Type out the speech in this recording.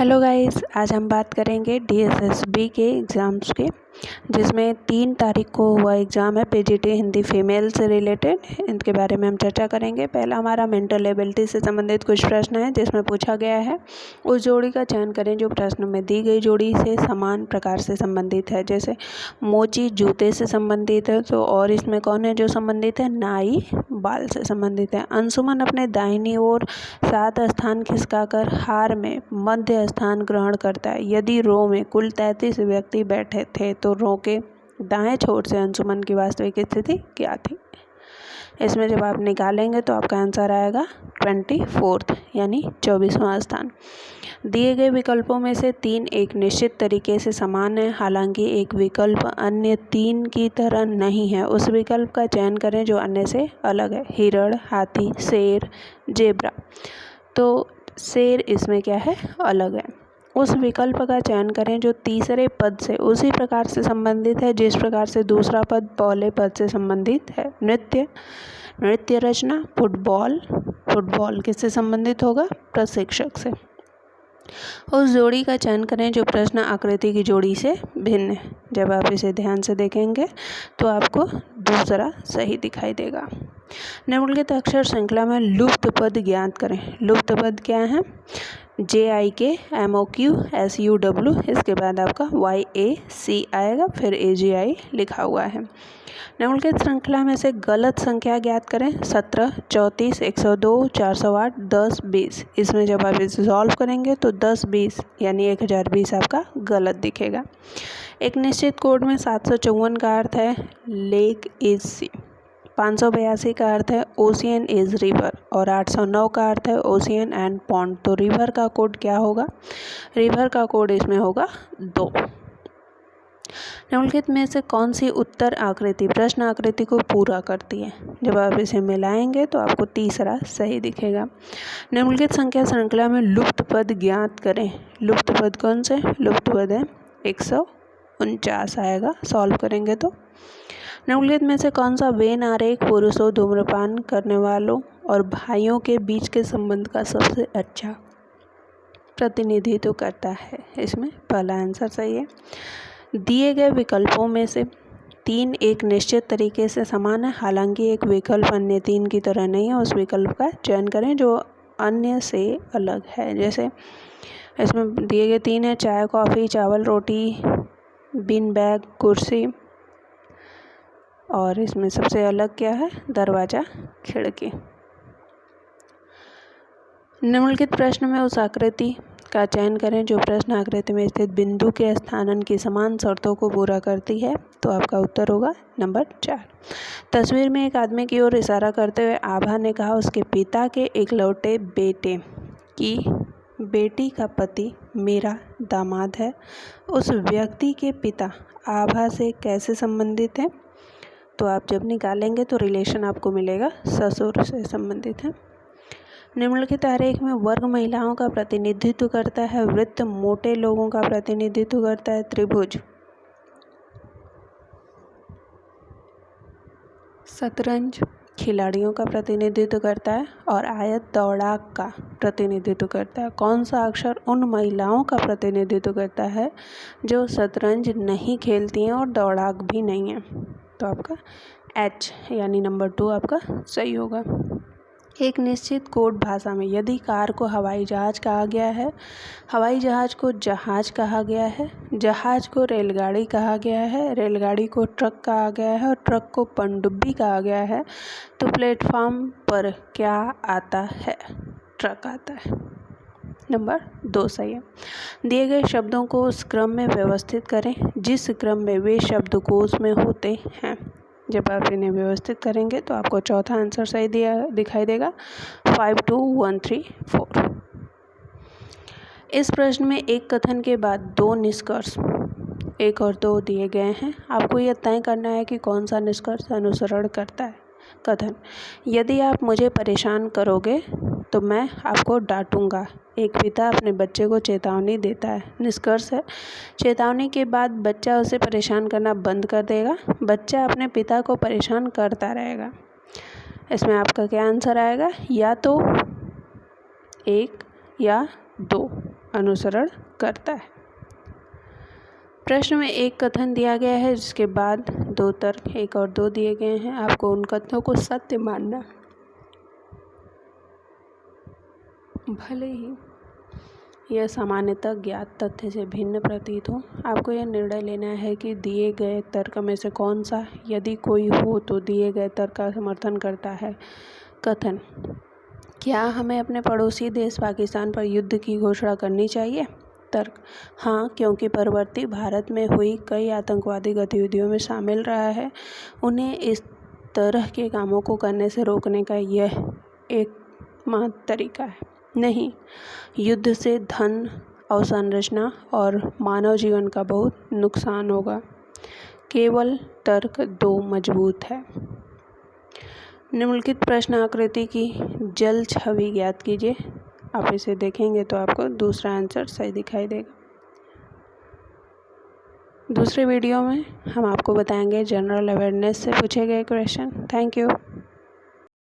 Hello guys, आज हम बात करेंगे डीएसएसबी के एग्ज़ाम्स के, जिसमें 3 तारीख को हुआ एग्ज़ाम है पीजीटी हिंदी फीमेल से रिलेटेड। इनके बारे में हम चर्चा करेंगे। पहला हमारा मेंटल एबिलिटी से संबंधित कुछ प्रश्न है, जिसमें पूछा गया है उस जोड़ी का चयन करें जो प्रश्न में दी गई जोड़ी से समान प्रकार से संबंधित है। जैसे मोची जूते से संबंधित है, तो और इसमें कौन है जो संबंधित है? नाई बाल से संबंधित है। अंशुमन अपने दाहिनी ओर 7 स्थान खिसकाकर हार में मध्य स्थान ग्रहण करता है। यदि रो में कुल 33 व्यक्ति बैठे थे तो रो के दाएं छोर से अंशुमन की वास्तविक स्थिति क्या थी? इसमें जब आप निकालेंगे तो आपका आंसर आएगा 24 यानी 24वां स्थान। दिए गए विकल्पों में से 3 एक निश्चित तरीके से समान है, हालांकि एक विकल्प अन्य 3 की तरह नहीं है। उस विकल्प का चयन करें जो अन्य से अलग है। हिरण, हाथी, शेर, जेब्रा। तो शेर इसमें क्या है? अलग है। उस विकल्प का चयन करें जो तीसरे पद से उसी प्रकार से संबंधित है जिस प्रकार से दूसरा पद पहले पद से संबंधित है। नृत्य रचना, फुटबॉल किससे संबंधित होगा? प्रशिक्षक से। उस जोड़ी का चयन करें जो प्रश्न आकृति की जोड़ी से भिन्न है। जब आप इसे ध्यान से देखेंगे तो आपको दूसरा सही दिखाई देगा। निम्नलिखित अक्षर श्रृंखला में लुप्त पद ज्ञात करें। लुप्त पद क्या है? JIK MOQ SUW, इसके बाद आपका YAC आएगा, फिर AGI लिखा हुआ है। निम्नलिखित श्रृंखला में से गलत संख्या ज्ञात करें। 17, 34, 102, 408, 10, 20। इसमें जब आप इसे सॉल्व करेंगे तो 10, 20 यानी 1020 आपका गलत दिखेगा। एक निश्चित कोड में 754 का अर्थ है लेक इज सी, 582 का अर्थ है ओशियन इज रिवर और 809 का अर्थ है ओशियन एंड पॉन्ड। तो रिवर का कोड क्या होगा? रिवर का कोड इसमें होगा 2। निम्नलिखित में से कौन सी उत्तर आकृति प्रश्न आकृति को पूरा करती है? जब आप इसे मिलाएंगे तो आपको तीसरा सही दिखेगा। निम्नलिखित संख्या श्रृंखला में लुप्त पद ज्ञात करें। लुप्त पद कौन से? लुप्त पद है 149 आएगा सॉल्व करेंगे तो। निम्नलिखित में से कौन सा वेन आरेख पुरुषों, धूम्रपान करने वालों और भाइयों के बीच के संबंध का सबसे अच्छा प्रतिनिधित्व करता है? इसमें पहला आंसर सही है। दिए गए विकल्पों में से 3 एक निश्चित तरीके से समान है, हालांकि एक विकल्प अन्य 3 की तरह नहीं है। उस विकल्प का चयन करें जो अन्य से अलग है। जैसे इसमें दिए गए 3 है चाय, कॉफ़ी, चावल, रोटी, बीन बैग, कुर्सी, और इसमें सबसे अलग क्या है? दरवाज़ा, खिड़की। निम्नलिखित प्रश्न में उस आकृति का चयन करें जो प्रश्न आकृति में स्थित बिंदु के स्थानन की समान शर्तों को पूरा करती है। तो आपका उत्तर होगा नंबर 4। तस्वीर में एक आदमी की ओर इशारा करते हुए आभा ने कहा उसके पिता के इकलौते बेटे की बेटी का पति मेरा दामाद है। उस व्यक्ति के पिता आभा से कैसे संबंधित है? तो आप जब निकालेंगे तो रिलेशन आपको मिलेगा ससुर से संबंधित है। निम्नलिखित आरेख में वर्ग महिलाओं का प्रतिनिधित्व करता है, वृत्त मोटे लोगों का प्रतिनिधित्व करता है, त्रिभुज शतरंज खिलाड़ियों का प्रतिनिधित्व करता है और आयत दौड़ाक का प्रतिनिधित्व करता है। कौन सा अक्षर उन महिलाओं का प्रतिनिधित्व करता है जो शतरंज नहीं खेलती हैं और दौड़ाक भी नहीं है? तो आपका H यानी नंबर 2 आपका सही होगा। एक निश्चित कोड भाषा में यदि कार को हवाई जहाज कहा गया है, हवाई जहाज को जहाज कहा गया है, जहाज को रेलगाड़ी कहा गया है, रेलगाड़ी को ट्रक कहा गया है और ट्रक को पनडुब्बी कहा गया है, तो प्लेटफॉर्म पर क्या आता है? ट्रक आता है। नंबर 2 सही है। दिए गए शब्दों को उस क्रम में व्यवस्थित करें जिस क्रम में वे शब्दकोश में होते हैं। जब आप इन्हें व्यवस्थित करेंगे तो आपको चौथा आंसर सही दिखाई देगा 5, 2, 1, 3, 4। इस प्रश्न में एक कथन के बाद 2 निष्कर्ष 1 और 2 दिए गए हैं। आपको यह तय करना है कि कौन सा निष्कर्ष अनुसरण करता है। कथन: यदि आप मुझे परेशान करोगे तो मैं आपको डांटूंगा। एक पिता अपने बच्चे को चेतावनी देता है। निष्कर्ष है चेतावनी के बाद बच्चा उसे परेशान करना बंद कर देगा। बच्चा अपने पिता को परेशान करता रहेगा। इसमें आपका क्या आंसर आएगा? या तो 1 या 2। अनुसरण करता है। प्रश्न में एक कथन दिया गया है जिसके बाद 2 तर्क 1 और 2 दिए गए हैं। आपको उन कथनों को सत्य मानना, भले ही यह सामान्यतः ज्ञात तथ्य से भिन्न प्रतीत हो। आपको यह निर्णय लेना है कि दिए गए तर्क में से कौन सा, यदि कोई हो तो, दिए गए तर्क का समर्थन करता है। कथन: क्या हमें अपने पड़ोसी देश पाकिस्तान पर युद्ध की घोषणा करनी चाहिए? तर्क: हाँ, क्योंकि परवर्ती भारत में हुई कई आतंकवादी गतिविधियों में शामिल रहा है। उन्हें इस तरह के कामों को करने से रोकने का यह एकमात्र तरीका है। नहीं, युद्ध से धन, अवसंरचना और मानव जीवन का बहुत नुकसान होगा। केवल तर्क 2 मजबूत है। निम्नलिखित प्रश्न आकृति की जल छवि ज्ञात कीजिए। आप इसे देखेंगे तो आपको दूसरा आंसर सही दिखाई देगा। दूसरे वीडियो में हम आपको बताएंगे जनरल अवेयरनेस से पूछे गए क्वेश्चन। Thank you.